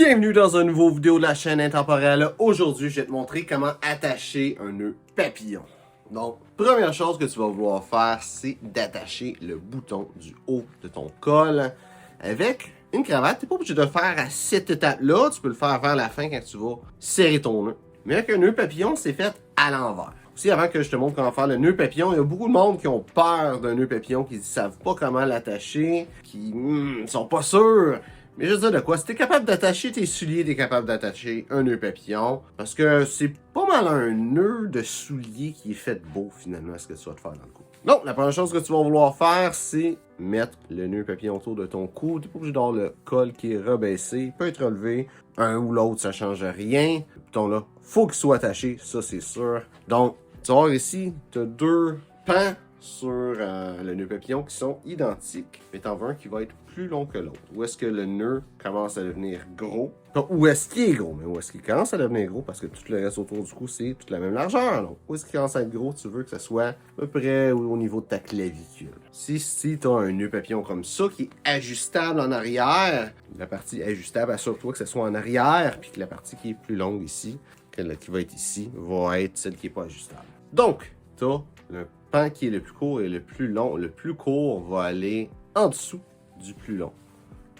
Bienvenue dans une nouvelle vidéo de la chaîne Intemporelle. Aujourd'hui, je vais te montrer comment attacher un nœud papillon. Donc, première chose que tu vas vouloir faire, c'est d'attacher le bouton du haut de ton col avec une cravate. Tu n'es pas obligé de le faire à cette étape-là. Tu peux le faire vers la fin quand tu vas serrer ton nœud. Mais avec un nœud papillon, c'est fait à l'envers. Aussi, avant que je te montre comment faire le nœud papillon, il y a beaucoup de monde qui ont peur d'un nœud papillon, qui ne savent pas comment l'attacher, qui ne sont pas sûrs. Mais je veux dire de quoi, si t'es capable d'attacher tes souliers, t'es capable d'attacher un nœud papillon, parce que c'est pas mal un nœud de soulier qui est fait beau finalement, ce que tu vas te faire dans le cou. Donc, la première chose que tu vas vouloir faire, c'est mettre le nœud papillon autour de ton cou. T'es pas obligé d'avoir le col qui est rebaissé, il peut être relevé, un ou l'autre, ça change rien. Le bouton là, faut qu'il soit attaché, ça c'est sûr. Donc, tu vas voir ici, t'as deux pans sur le nœud papillon qui sont identiques, mais t'en veux un qui va être plus long que l'autre. Où est-ce que le nœud commence à devenir gros? Pas où est-ce qu'il est gros, mais où est-ce qu'il commence à devenir gros? Parce que tout le reste autour du cou, c'est toute la même largeur. Donc, où est-ce qu'il commence à être gros? Tu veux que ça soit à peu près au niveau de ta clavicule. Si tu as un nœud papillon comme ça, qui est ajustable en arrière, la partie ajustable, assure-toi que ce soit en arrière, puis que la partie qui est plus longue ici, qui va être ici, va être celle qui n'est pas ajustable. Donc, tu as le pan qui est le plus court et le plus long. Le plus court va aller en dessous du plus long.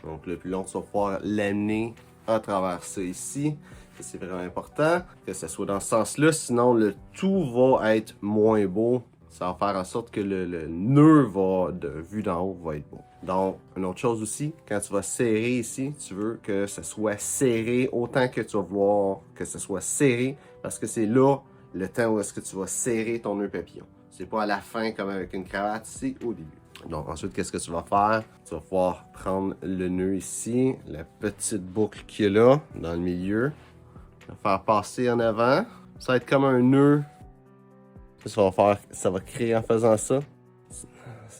Donc, le plus long, tu vas pouvoir l'amener à travers ça ici. C'est vraiment important que ça soit dans ce sens-là. Sinon, le tout va être moins beau. Ça va faire en sorte que le nœud vu d'en haut va être beau. Donc, une autre chose aussi, quand tu vas serrer ici, tu veux que ça soit serré autant que tu vas vouloir que ça soit serré, parce que c'est là le temps où est-ce que tu vas serrer ton nœud papillon. C'est pas à la fin comme avec une cravate, c'est au début. Donc ensuite, qu'est-ce que tu vas faire? Tu vas pouvoir prendre le nœud ici, la petite boucle qui est là, dans le milieu, la faire passer en avant. Ça va être comme un nœud. Ça va créer en faisant ça.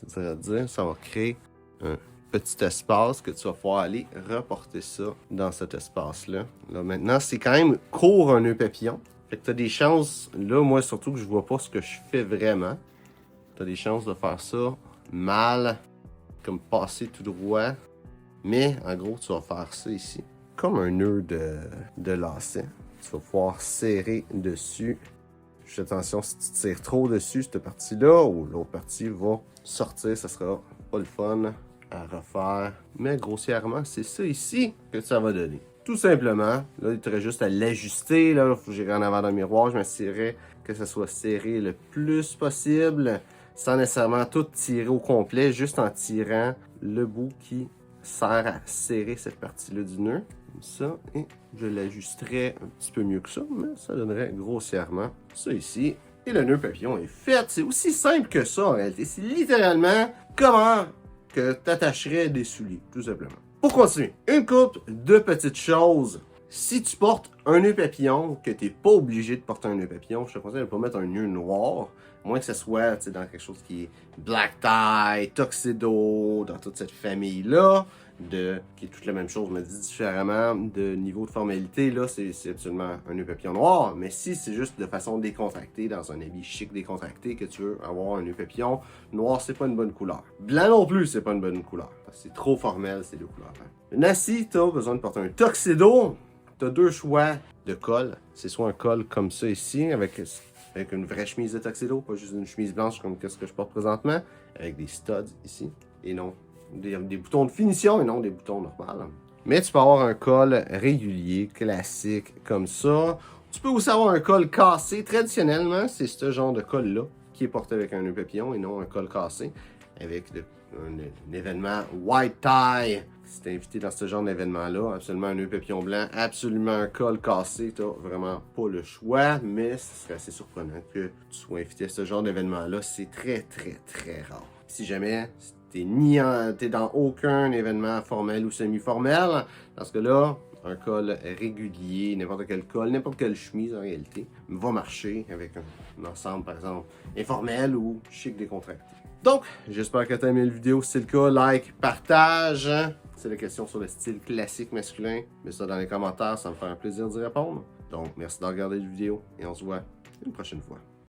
C'est à dire, ça va créer un petit espace que tu vas pouvoir aller reporter ça dans cet espace-là. Là, maintenant, c'est quand même court un nœud papillon. Fait que tu as des chances, là, moi, surtout que je vois pas ce que je fais vraiment. Tu as des chances de faire ça mal, comme passer tout droit. Mais, en gros, tu vas faire ça ici, comme un nœud de lacet. Tu vas pouvoir serrer dessus. Fais attention, si tu tires trop dessus, cette partie-là, ou l'autre partie va sortir, ça sera pas le fun à refaire. Mais grossièrement, c'est ça ici que ça va donner. Tout simplement, là, il te juste à l'ajuster. Là, il faut que j'irai en avant dans le miroir. Je m'assurerai que ça soit serré le plus possible, sans nécessairement tout tirer au complet, juste en tirant le bout qui sert à serrer cette partie-là du nœud. Comme ça, et je l'ajusterai un petit peu mieux que ça, mais ça donnerait grossièrement ça ici. Et le nœud papillon est fait. C'est aussi simple que ça en réalité. C'est littéralement comment que tu attacherais des souliers, tout simplement. Pour continuer, une couple de petites choses. Si tu portes un nœud papillon, que tu n'es pas obligé de porter un nœud papillon, je te conseille de ne pas mettre un nœud noir, à moins que ce soit dans quelque chose qui est black tie, tuxedo, dans toute cette famille-là, qui est toute la même chose, mais dit différemment, de niveau de formalité, là, c'est absolument un nœud papillon noir. Mais si c'est juste de façon décontractée, dans un habit chic décontracté, que tu veux avoir un nœud papillon, noir, c'est pas une bonne couleur. Blanc non plus, c'est pas une bonne couleur. C'est trop formel, ces deux couleurs. Maintenant, si tu as besoin de porter un tuxedo, tu as deux choix de col. C'est soit un col comme ça ici, avec une vraie chemise de tuxedo, pas juste une chemise blanche comme ce que je porte présentement, avec des studs ici, et non des boutons de finition et non des boutons normaux. Mais tu peux avoir un col régulier, classique, comme ça. Tu peux aussi avoir un col cassé. Traditionnellement, c'est ce genre de col-là qui est porté avec un nœud papillon et non un col cassé, avec un événement white tie. Si t'es invité dans ce genre d'événement-là, absolument un nœud papillon blanc, absolument un col cassé, t'as vraiment pas le choix, mais ce serait assez surprenant que tu sois invité à ce genre d'événement-là. C'est très, très, très rare. Si jamais t'es dans aucun événement formel ou semi-formel, parce que là, un col régulier, n'importe quel col, n'importe quelle chemise en réalité, va marcher avec un ensemble, par exemple, informel ou chic décontracté. Donc, j'espère que tu as aimé la vidéo. Si c'est le cas, like, partage. C'est la question sur le style classique masculin. Mets ça dans les commentaires, ça me fait un plaisir d'y répondre. Donc, merci de regarder la vidéo et on se voit une prochaine fois.